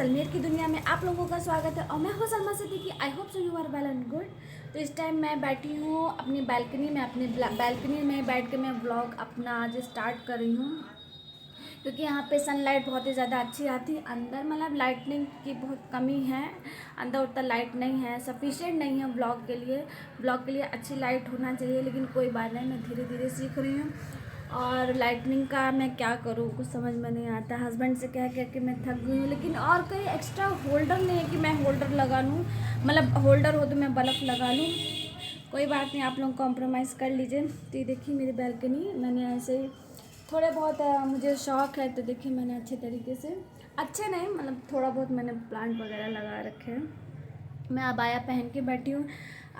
सलमेर की दुनिया में आप लोगों का स्वागत है और मैं हूँ Salma Siddiqui. I hope so you are well and good. तो इस टाइम मैं बैठी हूँ अपनी बैल्कनी में बैठ के मैं व्लॉग अपना आज स्टार्ट कर रही हूँ, क्योंकि यहाँ पे सनलाइट बहुत ही ज़्यादा अच्छी आती है। अंदर मतलब लाइटनिंग की बहुत कमी है, अंदर उतना लाइट नहीं है, सफिशिएंट नहीं है व्लॉग के लिए। व्लॉग के लिए अच्छी लाइट होना चाहिए, लेकिन कोई बात नहीं, मैं धीरे धीरे सीख रही हूँ। और लाइटनिंग का मैं क्या करूँ कुछ समझ में नहीं आता। हस्बैंड से कह के मैं थक गई हूँ, लेकिन और कहीं एक्स्ट्रा होल्डर नहीं है कि मैं होल्डर लगा लूँ, मतलब होल्डर हो तो मैं बल्ब लगा लूँ। कोई बात नहीं, आप लोग कॉम्प्रोमाइज़ कर लीजिए। तो ये देखिए मेरी बैल्कनी, मैंने ऐसे ही थोड़े बहुत मुझे शौक़ है, तो देखिए मैंने अच्छे तरीके से, अच्छे नहीं मतलब थोड़ा बहुत मैंने प्लांट वगैरह लगा रखे हैं। मैं अबाया पहन के बैठी हूँ।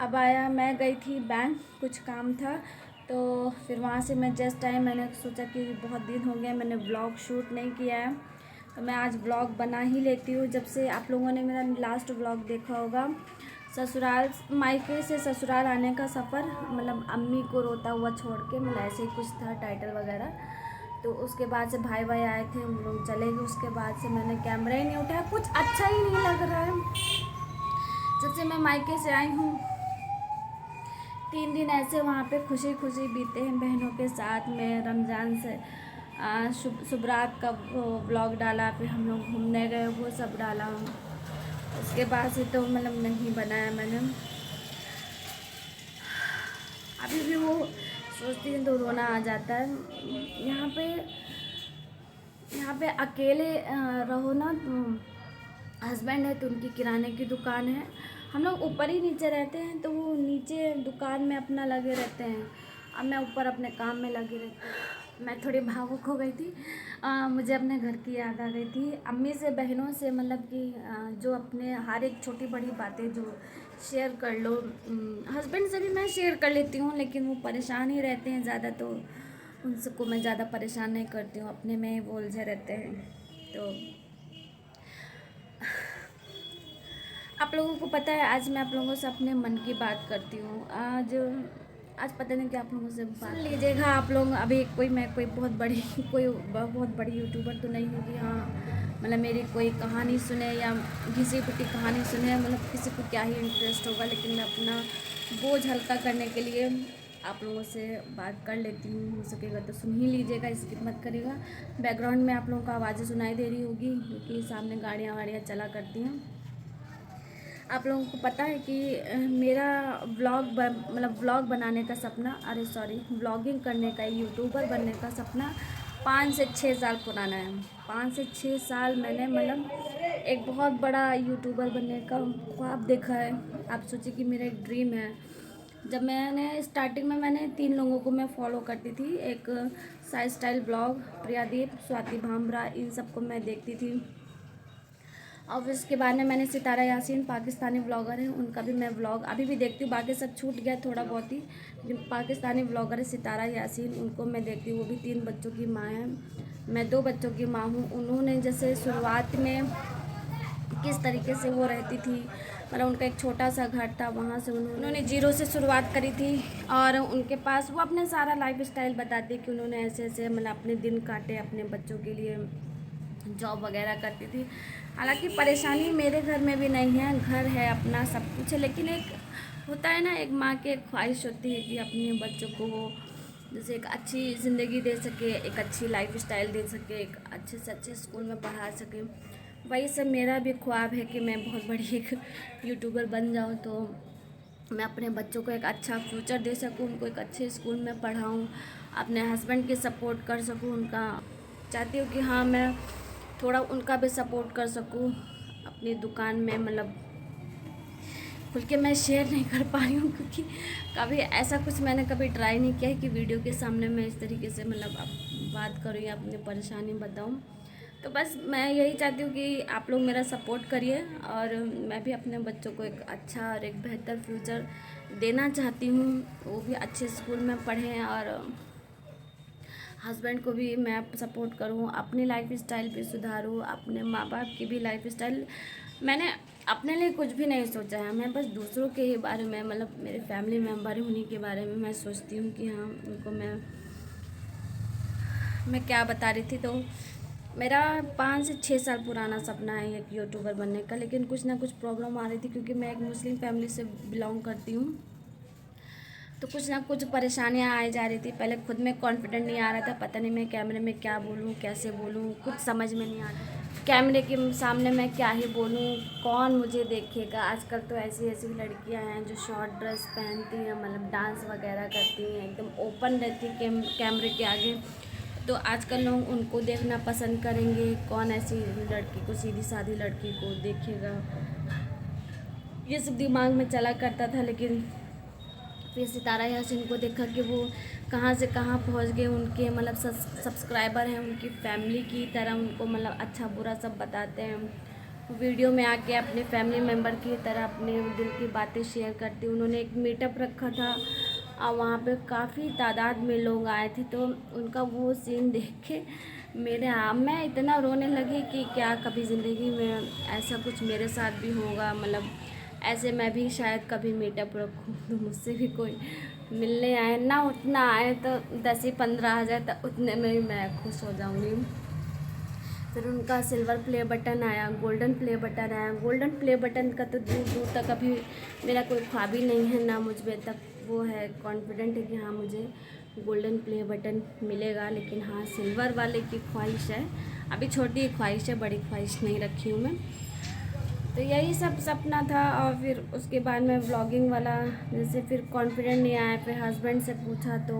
अबाया मैं गई थी बैंक, कुछ काम था, तो फिर वहाँ से मैं जस्ट आई। मैंने सोचा कि बहुत दिन हो गए मैंने व्लॉग शूट नहीं किया है, तो मैं आज व्लॉग बना ही लेती हूँ। जब से आप लोगों ने मेरा लास्ट व्लॉग देखा होगा, ससुराल मायके से ससुराल आने का सफ़र, मतलब अम्मी को रोता हुआ छोड़ के, मतलब ऐसे ही कुछ था टाइटल वगैरह। तो उसके बाद से भाई आए थे, हम लोग चले गए। उसके बाद से मैंने कैमरा ही नहीं उठाया, कुछ अच्छा ही नहीं लग रहा है। जब से मैं मायके से आई हूँ, 3 दिन ऐसे वहाँ पे खुशी खुशी बीते हैं बहनों के साथ में। रमज़ान से शुभ रात का वो ब्लॉग डाला, फिर हम लोग घूमने गए, वो सब डाला। उसके बाद से तो मतलब नहीं बनाया मैंने। अभी भी वो सोचती हूँ तो रोना आ जाता है। यहाँ पे अकेले रहो ना, तो हस्बैंड है तो उनकी किराने की दुकान है, हम लोग ऊपर ही नीचे रहते हैं, तो वो नीचे दुकान में अपना लगे रहते हैं, अब मैं ऊपर अपने काम में लगी रहती हूँ। मैं थोड़ी भावुक हो गई थी, मुझे अपने घर की याद आ गई थी, अम्मी से, बहनों से, मतलब कि जो अपने हर एक छोटी बड़ी बातें जो शेयर कर लो। हस्बैंड से भी मैं शेयर कर लेती हूँ, लेकिन वो परेशान ही रहते हैं ज़्यादा, तो उन सबको मैं ज़्यादा परेशान नहीं करती हूँ, अपने में ही वो उलझे रहते हैं। तो आप लोगों को पता है, आज मैं आप लोगों से अपने मन की बात करती हूँ। आज पता नहीं कि आप लोगों से बात लीजिएगा आप लोग। अभी मैं कोई बहुत बड़ी यूट्यूबर तो नहीं होगी, हाँ मतलब मेरी कोई कहानी सुने या घिसी पिटी कहानी सुने, मतलब किसी को क्या ही इंटरेस्ट होगा, लेकिन मैं अपना बोझ हल्का करने के लिए आप लोगों से बात कर लेती हूँ। हो सकेगा तो सुन ही लीजिएगा, स्किप मत करिएगा। बैकग्राउंड में आप लोगों को आवाज़ें सुनाई दे रही होगी, क्योंकि सामने गाड़ियाँ वाड़ियाँ चला करती हैं। आप लोगों को पता है कि मेरा व्लॉग बनाने का सपना, व्लॉगिंग करने का, यूट्यूबर बनने का सपना 5 से 6 साल पुराना है। 5 से 6 साल मैंने मतलब एक बहुत बड़ा यूट्यूबर बनने का ख्वाब देखा है। आप सोचिए कि मेरा एक ड्रीम है। जब मैंने स्टार्टिंग में, मैंने 3 लोगों को मैं फॉलो करती थी, एक साई स्टाइल ब्लॉग, प्रियादीप, स्वाति भामरा, इन सबको मैं देखती थी। और उसके बाद में मैंने सितारा यासीन, पाकिस्तानी ब्लॉगर हैं, उनका भी मैं व्लॉग अभी भी देखती हूँ, बाकी सब छूट गया थोड़ा बहुत ही, लेकिन पाकिस्तानी ब्लॉगर है सितारा यासीन, उनको मैं देखती हूँ। वो भी 3 बच्चों की माँ है, मैं 2 बच्चों की माँ हूँ। उन्होंने जैसे शुरुआत में किस तरीके से वो रहती थी, मतलब उनका एक छोटा सा घर था, वहाँ से उन्होंने जीरो से शुरुआत करी थी। और उनके पास वो अपने सारा लाइफ स्टाइल बताती कि उन्होंने ऐसे ऐसे मतलब अपने दिन काटे, अपने बच्चों के लिए जॉब वगैरह करती थी। हालांकि परेशानी मेरे घर में भी नहीं है, घर है अपना, सब कुछ है, लेकिन एक होता है ना, एक माँ की एक ख्वाहिश होती है कि अपने बच्चों को जैसे एक अच्छी ज़िंदगी दे सके, एक अच्छी लाइफ स्टाइल दे सके, एक अच्छे से अच्छे स्कूल में पढ़ा सके। वही सब मेरा भी ख्वाब है कि मैं बहुत बड़ी एक यूट्यूबर बन जाऊँ, तो मैं अपने बच्चों को एक अच्छा फ्यूचर दे सकूँ, उनको एक अच्छे स्कूल में पढ़ाऊँ, अपने हस्बैंड की सपोर्ट कर सकूँ। उनका चाहती हूँ कि हाँ मैं थोड़ा उनका भी सपोर्ट कर सकूँ अपनी दुकान में, मतलब खुल के मैं शेयर नहीं कर पा रही हूँ, क्योंकि कभी ऐसा कुछ मैंने कभी ट्राई नहीं किया है कि वीडियो के सामने मैं इस तरीके से मतलब बात करूँ या अपनी परेशानी बताऊँ। तो बस मैं यही चाहती हूँ कि आप लोग मेरा सपोर्ट करिए, और मैं भी अपने बच्चों को एक अच्छा और एक बेहतर फ्यूचर देना चाहती हूँ, वो भी अच्छे स्कूल में पढ़ें, और हस्बैंड को भी मैं सपोर्ट करूँ, अपनी लाइफ स्टाइल भी सुधारूँ, अपने माँ बाप की भी लाइफ स्टाइल। मैंने अपने लिए कुछ भी नहीं सोचा है, मैं बस दूसरों के ही बारे में, मतलब मेरे फैमिली मेम्बर उन्हीं के बारे में मैं सोचती हूँ कि हाँ उनको मैं क्या बता रही थी। तो मेरा 5 से 6 साल पुराना सपना है एक यूट्यूबर बनने का, लेकिन कुछ ना कुछ प्रॉब्लम आ रही थी क्योंकि मैं एक मुस्लिम फैमिली से बिलोंग करती हूँ। तो कुछ ना कुछ परेशानियाँ आई जा रही थी। पहले खुद में कॉन्फिडेंट नहीं आ रहा था, पता नहीं मैं कैमरे में क्या बोलूँ, कैसे बोलूँ, कुछ समझ में नहीं आ रहा। कैमरे के सामने मैं क्या ही बोलूँ, कौन मुझे देखेगा। आजकल तो ऐसी ऐसी लड़कियां हैं जो शॉर्ट ड्रेस पहनती हैं, मतलब डांस वगैरह करती हैं, एकदम ओपन रहती कैमरे के आगे। तो आजकल लोग उनको देखना पसंद करेंगे, कौन ऐसी लड़की को, सीधी सादी लड़की को देखेगा। ये सब दिमाग में चला करता था। लेकिन फिर सितारा यासीन को देखा कि वो कहाँ से कहाँ पहुँच गए। उनके मतलब सब्सक्राइबर हैं, उनकी फैमिली की तरह उनको मतलब अच्छा बुरा सब बताते हैं। वीडियो में आके अपने फैमिली मेम्बर की तरह अपने दिल की बातें शेयर करती। उन्होंने एक मीटअप रखा था और वहाँ पे काफ़ी तादाद में लोग आए थे। तो उनका वो सीन देख के मैं इतना रोने लगी कि क्या कभी ज़िंदगी में ऐसा कुछ मेरे साथ भी होगा। मतलब ऐसे मैं भी शायद कभी मीटअप रखूँ तो मुझसे भी कोई मिलने आए ना, उतना आए तो 10 ही 15 हज़ार, तो उतने में ही मैं खुश हो जाऊँगी। फिर उनका सिल्वर प्ले बटन आया, गोल्डन प्ले बटन आया। गोल्डन प्ले बटन का तो दूर दूर तक अभी मेरा कोई ख्वाब ही नहीं है, ना मुझ में तक वो है कॉन्फिडेंट है कि हाँ मुझे गोल्डन प्ले बटन मिलेगा। लेकिन हाँ, सिल्वर वाले की ख्वाहिश है, अभी छोटी ख्वाहिश है, बड़ी ख्वाहिश नहीं रखी हूँ मैं। तो यही सब सपना था। और फिर उसके बाद में व्लॉगिंग वाला जैसे फिर कॉन्फिडेंट नहीं आया। फिर हस्बैंड से पूछा तो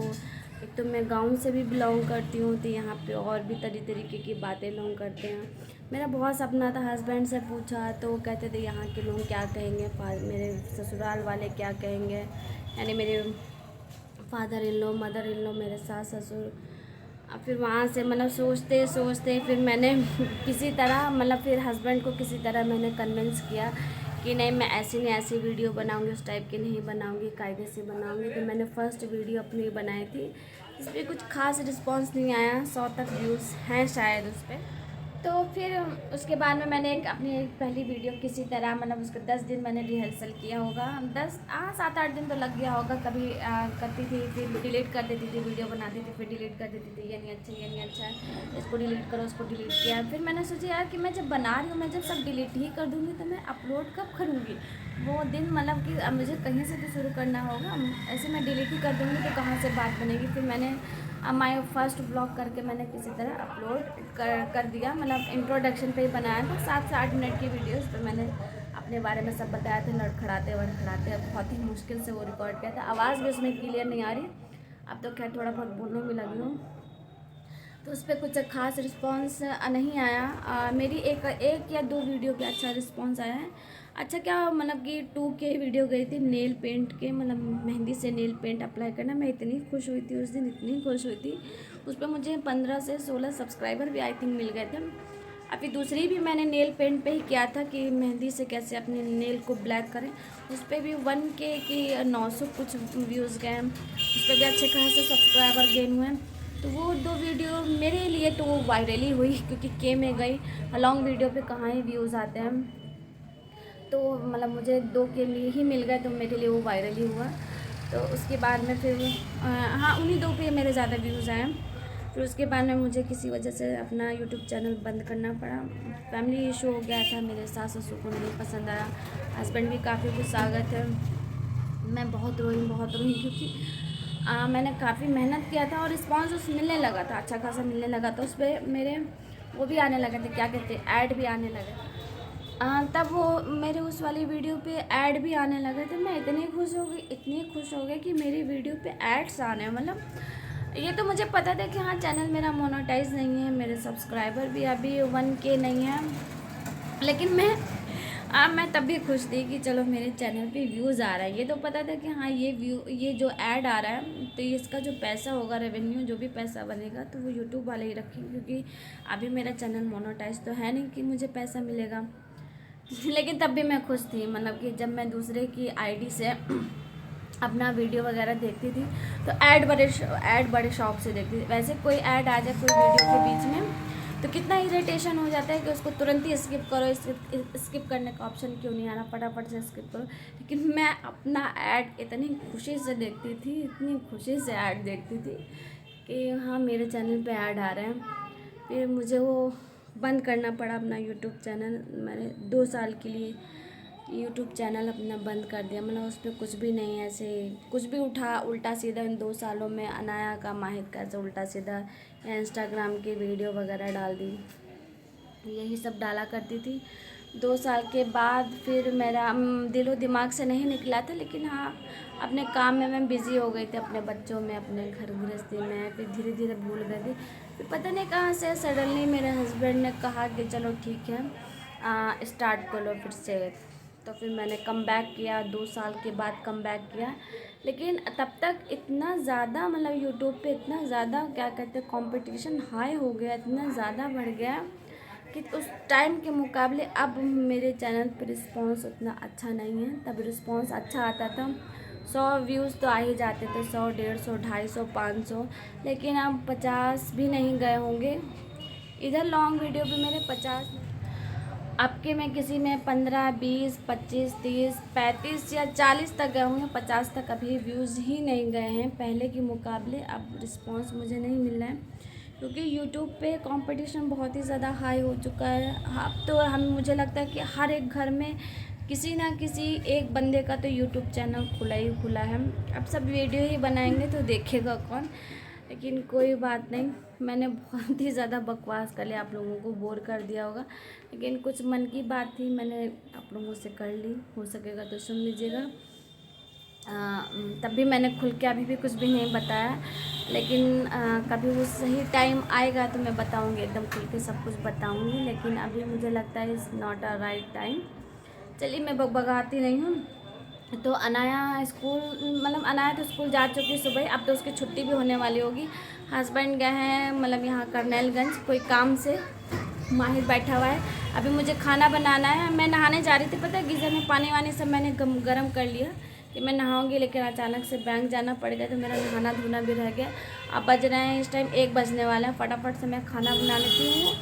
एक तो मैं गांव से भी बिलोंग करती हूँ, तो यहाँ पे और भी तरीके की बातें लोग करते हैं। मेरा बहुत सपना था। हस्बैंड से पूछा तो वो कहते थे यहाँ के लोग क्या कहेंगे, मेरे ससुराल वाले क्या कहेंगे, यानी मेरे father in low, mother in लो, मेरे सास ससुर। फिर वहाँ से मतलब सोचते सोचते फिर मैंने किसी तरह मतलब फिर हस्बैंड को किसी तरह मैंने कन्विंस किया कि नहीं, मैं ऐसी नहीं ऐसी वीडियो बनाऊंगी, उस टाइप की नहीं बनाऊंगी, कायदे से बनाऊंगी। तो मैंने फ़र्स्ट वीडियो अपनी बनाई थी, इस पर कुछ खास रिस्पांस नहीं आया, 100 तक व्यूज़ हैं शायद उस पर। तो फिर उसके बाद में मैंने अपनी एक पहली वीडियो किसी तरह मतलब उसको 10 दिन मैंने रिहर्सल किया होगा, 7-8 दिन तो लग गया होगा। कभी करती थी, फिर डिलीट कर देती थी, वीडियो बनाती थी, फिर डिलीट कर देती थी, ये नहीं अच्छा, ये नहीं अच्छा है, इसको डिलीट करो, उसको डिलीट किया। फिर मैंने सोचा यार कि मैं जब बना रही हूँ, मैं जब सब डिलीट ही कर दूँगी तो मैं अपलोड कब करूँगी। वो दिन मतलब कि अब मुझे कहीं से तो शुरू करना होगा, ऐसे मैं डिलीट ही कर दूँगी तो कहाँ से बात बनेगी। फिर मैंने माई फर्स्ट ब्लॉग करके मैंने किसी तरह अपलोड कर दिया। मतलब इंट्रोडक्शन पे ही बनाया था, 7 से 8 मिनट की वीडियो। उस पर मैंने अपने बारे में सब बताया था, लड़खड़ाते वड़खड़ाते। बहुत ही मुश्किल से वो रिकॉर्ड किया था, आवाज़ भी उसमें क्लियर नहीं आ रही। अब तो खैर थोड़ा बहुत बोलने में लगी हूँ। तो उस पर कुछ खास रिस्पांस नहीं आया। मेरी एक या 2 वीडियो पे अच्छा रिस्पांस आया है। अच्छा क्या मतलब कि 2K वीडियो गई थी नेल पेंट के, मतलब मेहंदी से नेल पेंट अप्लाई करना। मैं इतनी खुश हुई थी उस दिन, इतनी खुश हुई थी। उस पर मुझे 15 से 16 सब्सक्राइबर भी आई थिंक मिल गए थे। अभी दूसरी भी मैंने नेल पेंट पे ही किया था कि मेहंदी से कैसे अपने नेल को ब्लैक करें। उस पर भी 1K की 900 कुछ व्यूज़ गए हैं। उस पर भी अच्छे खासे सब्सक्राइबर गेन हुए हैं। तो वो 2 वीडियो मेरे लिए तो वो वायरल ही हुई, क्योंकि के में गई। लॉन्ग वीडियो पे कहाँ ही व्यूज़ आते हैं। तो मतलब मुझे 2 के लिए ही मिल गए, तो मेरे लिए वो वायरल ही हुआ। तो उसके बाद में फिर हाँ, उन्हीं 2 पे मेरे ज़्यादा व्यूज़ आए। फिर उसके बाद में मुझे किसी वजह से अपना यूट्यूब चैनल बंद करना पड़ा। फैमिली इशू हो गया था, मेरे सास ससुर को नहीं पसंद आया, हस्बैंड भी काफ़ी गुस्सा आ गए थे। मैं बहुत रोई क्योंकि मैंने काफ़ी मेहनत किया था और रिस्पॉन्स उस मिलने लगा था, अच्छा खासा मिलने लगा था। उस पर मेरे वो भी आने लगे थे, क्या कहते हैं, ऐड भी आने लगे। तब वो मेरे उस वाली वीडियो पे ऐड भी आने लगे थे। मैं इतनी खुश हो गई कि मेरी वीडियो पे ऐड्स आने हैं। मतलब ये तो मुझे पता था कि हाँ, चैनल मेरा मोनेटाइज नहीं है, मेरे सब्सक्राइबर भी अभी 1K नहीं है। लेकिन मैं तब भी खुश थी कि चलो मेरे चैनल पे व्यूज़ आ रहा है। ये तो पता था कि हाँ, ये जो ऐड आ रहा है तो इसका जो पैसा होगा, रेवेन्यू जो भी पैसा बनेगा, तो वो यूट्यूब वाले ही रखेंगे, क्योंकि अभी मेरा चैनल मोनेटाइज तो है नहीं कि मुझे पैसा मिलेगा। लेकिन तब भी मैं खुश थी। मतलब कि जब मैं दूसरे की आईडी से अपना वीडियो वगैरह देखती थी तो ऐड बड़े शौक से देखती थी। वैसे कोई ऐड आ जाए कोई वीडियो के बीच में तो कितना इरिटेशन हो जाता है कि उसको तुरंत ही स्किप करो। स्किप करने का ऑप्शन क्यों नहीं आ रहा, फटाफट से स्किप करो। लेकिन मैं अपना ऐड इतनी खुशी से देखती थी, इतनी खुशी से ऐड देखती थी कि हाँ, मेरे चैनल पे ऐड आ रहे हैं। फिर मुझे वो बंद करना पड़ा अपना यूट्यूब चैनल। मैंने 2 साल के लिए यूट्यूब चैनल अपना बंद कर दिया। मतलब उस पर कुछ भी नहीं, ऐसे कुछ भी उल्टा सीधा इन 2 सालों में अनाया का माहिर कैसे उल्टा सीधा या इंस्टाग्राम की वीडियो वगैरह डाल दी, यही सब डाला करती थी। 2 साल के बाद फिर मेरा दिलो दिमाग से नहीं निकला था, लेकिन हाँ अपने काम में मैं बिज़ी हो गई थी, अपने बच्चों में, अपने घर गृहस्थी में। फिर धीरे धीरे भूल गई थी। फिर पता नहीं कहाँ से सडनली मेरे हस्बैंड ने कहा कि चलो ठीक है स्टार्ट कर लो फिर से। तो फिर मैंने कम बैक किया, 2 साल के बाद कम बैक किया। लेकिन तब तक इतना ज़्यादा मतलब यूट्यूब पे इतना ज़्यादा क्या कहते हैं कंपटीशन हाई हो गया, इतना ज़्यादा बढ़ गया कि उस टाइम के मुकाबले अब मेरे चैनल पर रिस्पांस उतना अच्छा नहीं है। तब रिस्पांस अच्छा आता था, 100 व्यूज़ तो आ ही जाते थे, 100, 150, 250, 500। लेकिन अब 50 भी नहीं गए होंगे। इधर लॉन्ग वीडियो पे मेरे 50, आपके में किसी में 15, 20, 25, 30, 35 या 40 तक गए होंगे, 50 तक अभी व्यूज़ ही नहीं गए हैं पहले के मुकाबले। अब रिस्पांस मुझे नहीं मिल रहा है क्योंकि यूट्यूब पे कंपटीशन बहुत ही ज़्यादा हाई हो चुका है। अब तो मुझे लगता है कि हर एक घर में किसी ना किसी एक बंदे का तो यूट्यूब चैनल खुला ही खुला है। अब सब वीडियो ही बनाएंगे तो देखेगा कौन। लेकिन कोई बात नहीं, मैंने बहुत ही ज़्यादा बकवास कर लिया, आप लोगों को बोर कर दिया होगा। लेकिन कुछ मन की बात थी, मैंने आप लोगों से कर ली, हो सकेगा तो सुन लीजिएगा। तब भी मैंने खुल के अभी भी कुछ भी नहीं बताया, लेकिन कभी वो सही टाइम आएगा तो मैं बताऊंगी, एकदम खुल के सब कुछ बताऊंगी। लेकिन अभी मुझे लगता है is not a right time. चलिए मैं बकबकाती नहीं हूँ। तो अनाया स्कूल, मतलब अनाया तो स्कूल जा चुकी सुबह, अब तो उसकी छुट्टी भी होने वाली होगी। हस्बैंड गए हैं मतलब यहाँ करनेलगंज कोई काम से, माहिर बैठा हुआ है। अभी मुझे खाना बनाना है। मैं नहाने जा रही थी, पता है गीज़र में पानी वानी सब मैंने गर्म कर लिया कि मैं नहाऊंगी, लेकिन अचानक से बैंक जाना पड़ गया तो मेरा नहाना धोना भी रह गया। अब बज रहे हैं इस टाइम 1 बजने वाला है। फटाफट से मैं खाना बना लेती हूँ,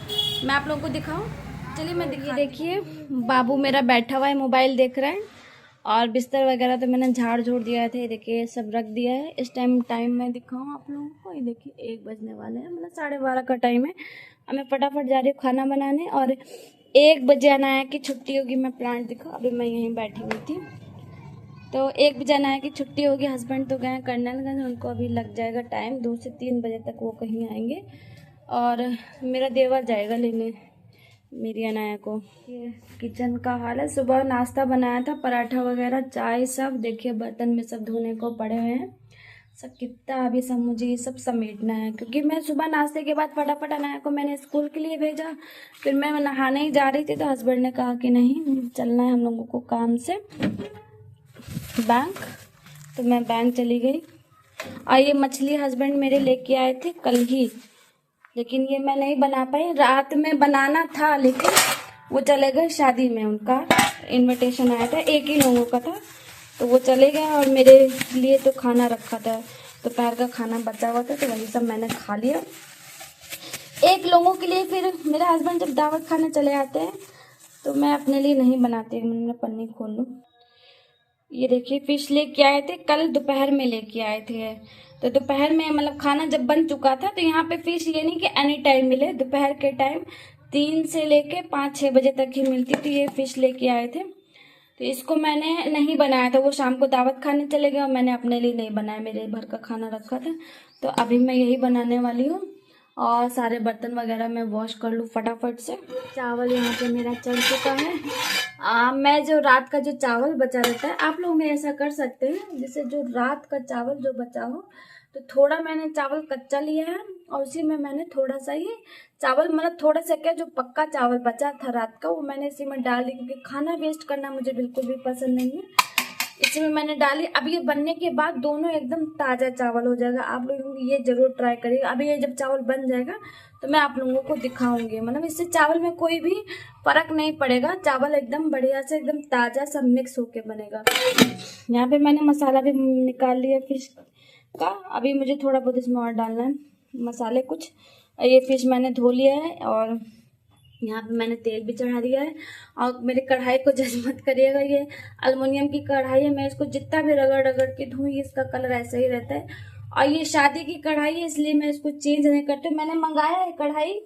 मैं आप लोगों को दिखाऊँ। चलिए मैं देखिए बाबू मेरा बैठा हुआ है, मोबाइल देख रहा है। और बिस्तर वगैरह तो मैंने झाड़ झोड़ दिया था, ये देखिए सब रख दिया है। इस टाइम मैं दिखाऊँ आप लोगों को, ये देखिए 1 बजने वाले हैं, मतलब 12:30 का टाइम है। अब मैं फटाफट जा रही हूँ खाना बनाने। और 1 बजे अनाया की छुट्टी होगी। मैं प्लांट दिखाऊँ, अभी मैं यहीं बैठी हुई थी। तो 1 बजे अनाया की छुट्टी होगी। हस्बैंड तो गए हैं करनेलगंज, उनको अभी लग जाएगा टाइम, 2 से 3 बजे तक वो कहीं आएंगे। और मेरा देवर जाएगा लेने मेरी अनाया को। ये किचन का हाल है। सुबह नाश्ता बनाया था, पराठा वगैरह, चाय, सब देखिए बर्तन में सब धोने को पड़े हुए हैं। सब कितना अभी सब मुझे ये सब समेटना है, क्योंकि मैं सुबह नाश्ते के बाद फटाफट अनाया को मैंने स्कूल के लिए भेजा। फिर मैं नहाने ही जा रही थी तो हस्बैंड ने कहा कि नहीं चलना है हम लोगों को काम से बैंक। तो मैं बैंक चली गई। और ये मछली हस्बैंड मेरे लेके आए थे कल ही, लेकिन ये मैं नहीं बना पाई। रात में बनाना था लेकिन वो चले गए शादी में, उनका इनविटेशन आया था, एक ही लोगों का था, तो वो चले गए। और मेरे लिए तो खाना रखा था, दोपहर का खाना बचा हुआ था, तो वही सब मैंने खा लिया एक लोगों के लिए। फिर मेरे हस्बैंड जब दावत खाने चले आते हैं तो मैं अपने लिए नहीं बनाती। मैंने पन्नी खोल लूँ, ये देखिए फिश लेके आए थे, कल दोपहर में लेके आए थे। तो दोपहर में मतलब खाना जब बन चुका था, तो यहाँ पे फिश ये नहीं कि एनी टाइम मिले, दोपहर के टाइम 3 से लेके 5-6 बजे तक ही मिलती थी। ये फिश लेके आए थे, तो इसको मैंने नहीं बनाया था। वो शाम को दावत खाने चले गए और मैंने अपने लिए नहीं बनाया, मेरे भर का खाना रखा था। तो अभी मैं यही बनाने वाली हूँ और सारे बर्तन वगैरह मैं वॉश कर लूँ फटाफट से। चावल यहाँ पे मेरा चल चुका है। मैं जो रात का जो चावल बचा रहता है, आप लोग में ऐसा कर सकते हैं, जैसे जो रात का चावल जो बचा हो, तो थोड़ा मैंने चावल कच्चा लिया है और उसी में मैंने थोड़ा सा ही चावल, मतलब थोड़ा सा क्या, जो पक्का चावल बचा था रात का वो मैंने इसी में डाल दी, क्योंकि खाना वेस्ट करना मुझे बिल्कुल भी पसंद नहीं है। इसी में मैंने डाली। अब ये बनने के बाद दोनों एकदम ताज़ा चावल हो जाएगा। आप लोग ये जरूर ट्राई करिएगा। अभी ये जब चावल बन जाएगा तो मैं आप लोगों को दिखाऊंगी। मतलब इससे चावल में कोई भी फर्क नहीं पड़ेगा, चावल एकदम बढ़िया से एकदम ताज़ा सब मिक्स होके बनेगा। यहाँ पे मैंने मसाला भी निकाल लिया फिश का। अभी मुझे थोड़ा बहुत इसमें और डालना है मसाले कुछ। ये फिश मैंने धो लिया है और यहाँ पे मैंने तेल भी चढ़ा दिया है। और मेरी कढ़ाई को जज मत करिएगा, ये अल्मुनियम की कढ़ाई है, मैं इसको जितना भी रगड़ रगड़ के धोऊँ इसका कलर ऐसा ही रहता है। और ये शादी की कढ़ाई है, इसलिए मैं इसको चेंज नहीं करती। मैंने मंगाया है कढ़ाई,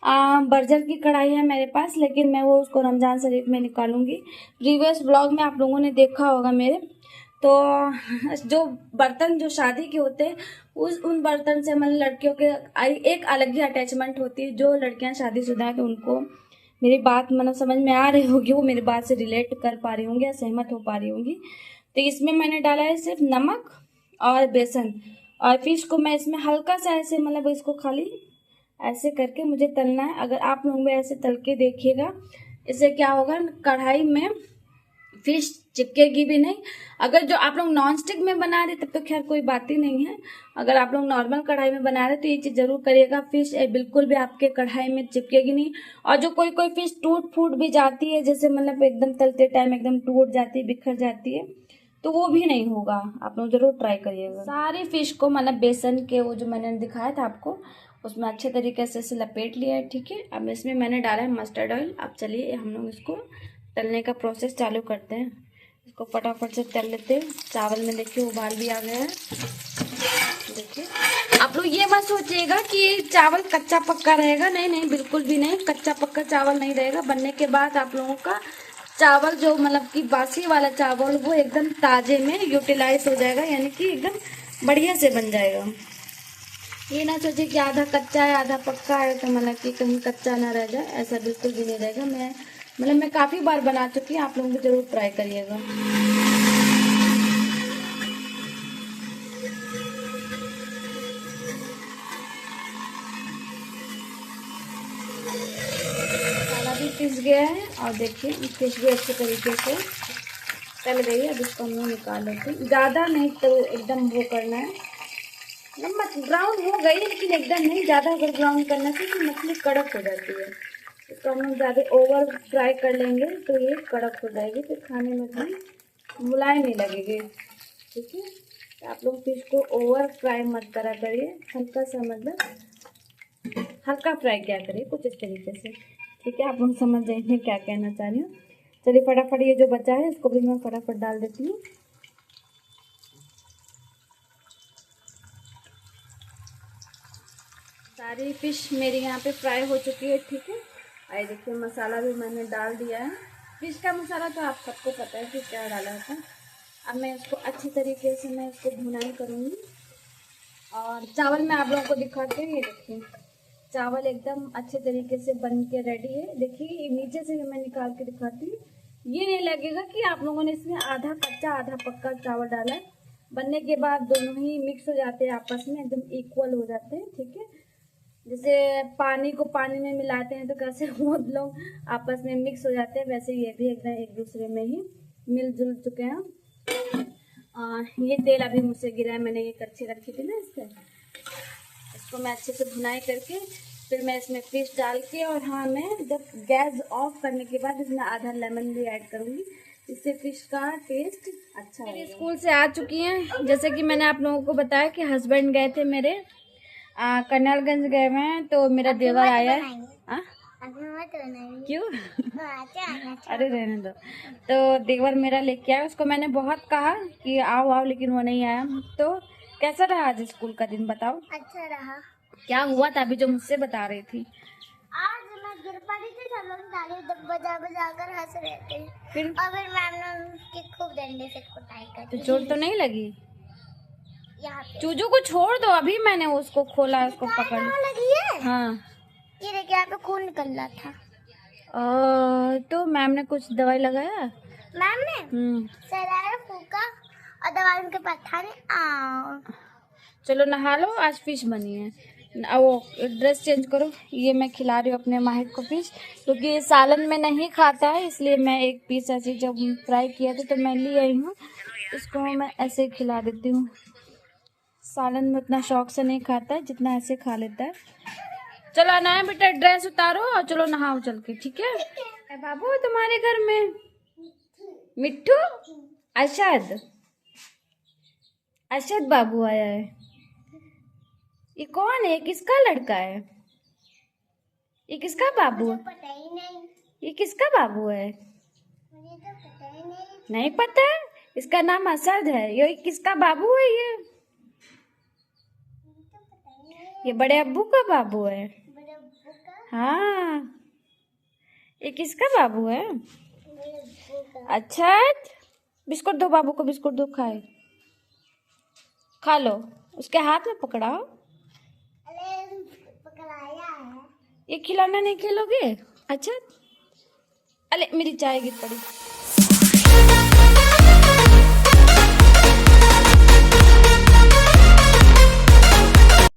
बर्जर की कढ़ाई है मेरे पास, लेकिन मैं वो उसको रमज़ान शरीफ में निकालूंगी। प्रीवियस ब्लॉग में आप लोगों ने देखा होगा मेरे, तो जो बर्तन जो शादी के होते हैं उन बर्तन से मतलब लड़कियों के एक अलग ही अटैचमेंट होती है। जो लड़कियां शादीशुदा हैं तो उनको मेरी बात मतलब समझ में आ रही होगी, वो मेरी बात से रिलेट कर पा रही होंगी या सहमत हो पा रही होंगी। तो इसमें मैंने डाला है सिर्फ नमक और बेसन, और फिश को मैं इसमें हल्का सा ऐसे मतलब इसको खाली ऐसे करके मुझे तलना है। अगर आप लोग भी ऐसे तल के देखिएगा, इससे क्या होगा, कढ़ाई में फिश चिपकेगी भी नहीं। अगर जो आप लोग नॉन स्टिक में बना रहे तब तो खैर कोई बात ही नहीं है, अगर आप लोग नॉर्मल कढ़ाई में बना रहे तो ये चीज़ जरूर करिएगा, फिश बिल्कुल भी आपके कढ़ाई में चिपकेगी नहीं। और जो कोई कोई फिश टूट फूट भी जाती है, जैसे मतलब एकदम तलते टाइम एकदम टूट जाती है, बिखर जाती है, तो वो भी नहीं होगा। आप लोग जरूर ट्राई करिएगा। सारी फिश को मतलब बेसन के वो जो मैंने दिखाया था आपको, उसमें अच्छे तरीके से इसे लपेट लिया है, ठीक है। अब इसमें मैंने डाला है मस्टर्ड ऑयल। अब चलिए हम लोग इसको तलने का प्रोसेस चालू करते हैं। इसको फटाफट से तल लेते हैं। चावल में देखिए उबाल भी आ गया है। देखिए आप लोग ये मत सोचिएगा कि चावल कच्चा पक्का रहेगा, नहीं नहीं, बिल्कुल भी नहीं, कच्चा पक्का चावल नहीं रहेगा। बनने के बाद आप लोगों का चावल जो मतलब कि बासी वाला चावल वो एकदम ताजे में यूटिलाइज हो जाएगा, यानी कि एकदम बढ़िया से बन जाएगा। ये ना सोचिए कि आधा कच्चा है आधा पक्का है, तो मतलब कि कहीं कच्चा ना रह जाए, ऐसा बिल्कुल भी नहीं रहेगा। मैं काफ़ी बार बना चुकी हूँ, आप लोग भी जरूर ट्राई करिएगा। मसाला भी पिस गया है और देखिए फिश भी अच्छे तरीके से तल गई है। अब इसको हम लोग निकाल लेते हैं। ज़्यादा नहीं तो एकदम वो करना है, ब्राउन हो गई लेकिन एकदम नहीं, ज़्यादा अगर ब्राउन करना से तो मछली कड़क हो जाती है। इसको हम लोग ज़्यादा ओवर फ्राई कर लेंगे तो ये कड़क हो जाएगी, फिर खाने में भी मुलायम नहीं लगेगी, ठीक है। तो आप लोग फिश को ओवर फ्राई मत करा करिए, हल्का सा मतलब हल्का फ्राई किया करिए कुछ इस तरीके से, ठीक है। आप लोग समझ जाएंगे क्या कहना चाह रही हूँ। चलिए फटाफट ये जो बचा है इसको भी मैं फटाफट डाल देती हूँ। सारी फिश मेरी यहाँ पे फ्राई हो चुकी है, ठीक है। आइए देखिए मसाला भी मैंने डाल दिया है। फिश का मसाला तो आप सबको पता है कि क्या डाला था। अब मैं इसको अच्छी तरीके से मैं इसको भुनाई करूँगी और चावल मैं आप लोगों को दिखाती हूँ। ये देखिए चावल एकदम अच्छे तरीके से बन के रेडी है। देखिए नीचे से मैं निकाल के दिखाती हूँ, ये नहीं लगेगा कि आप लोगों ने इसमें आधा कच्चा आधा पक्का चावल डाला है। बनने के बाद दोनों ही मिक्स हो जाते हैं आपस में, एकदम इक्वल हो जाते हैं, ठीक है। जैसे पानी को पानी में मिलाते हैं तो कैसे वो लोग आपस में मिक्स हो जाते हैं, वैसे ये भी एकदम एक दूसरे में ही मिलजुल चुके हैं। ये तेल अभी मुझसे गिरा है, मैंने ये कच्ची रखी थी ना इससे, इसको मैं अच्छे से भुनाई करके फिर मैं इसमें फिश डाल के, और हाँ मैं जब गैस ऑफ करने के बाद इसमें आधा लेमन भी ऐड करूँगी, इससे फिश का टेस्ट अच्छा है। स्कूल से आ चुकी हैं, जैसे कि मैंने आप लोगों को बताया कि हस्बैंड गए थे मेरे कन्नौलगंज गए हुए हैं, तो मेरा देवर आया है। क्यों? अरे रहने दो। तो देवर मेरा लेके आया, उसको मैंने बहुत कहा कि आओ आओ, लेकिन वो नहीं आया। तो कैसा रहा आज स्कूल का दिन बताओ? अच्छा रहा। क्या हुआ था अभी जो मुझसे बता रही थी? आज मैं गिर पड़ी थी, सब लोग ताली बजा बजा कर हंस रहे थे, फिर और फिर मैम ने उसकी खूब डंडे से कुटाई कर तो दी। चोट तो नहीं लगी? यहाँ पे चूजू को छोड़ दो, अभी मैंने उसको खोला, उसको पकड़ लगी है। हाँ ये देखिए यहाँ पे खून निकल रहा था। तो मैम ने कुछ दवाई लगाया? मैम ने सराय फूका और दवाई उनके पास था नहीं। चलो नहा लो, आज फिश बनी है। वो ड्रेस चेंज करो, ये मैं खिला रही हूँ अपने माहिर को फिश, क्योंकि सालन में नहीं खाता है, इसलिए मैं एक पीस ऐसे जब फ्राई किया था तो मैं ले आई हूँ, इसको मैं ऐसे ही खिला देती हूँ। सालन में उतना शौक से नहीं खाता है जितना ऐसे खा लेता है। चलो अनाया बेटा ड्रेस उतारो और चलो नहाओ चल के, ठीक है। बाबू तुम्हारे घर में मिट्टू अरशद बाबू आया है। ये कौन है? किसका लड़का है? ये किसका बाबू है? पता ही नहीं। ये किसका बाबू है? मुझे तो पता ही नहीं। नहीं पता है? इसका नाम असद है। ये किसका बाबू है? मुझे तो पता ही नहीं। ये बड़े अब्बू का बाबू है। बड़े अब्बू का? हाँ, ये किसका बाबू है? मेरे फूफा। अच्छा, बिस्कुट दो बाबू को, बिस्कुट दो, खाए, खा लो, उसके हाथ में पकड़ाओ। अरे पकड़ाया है। ये खिलौना नहीं खेलोगे? अच्छा, अरे मेरी चाय गिर पड़ी।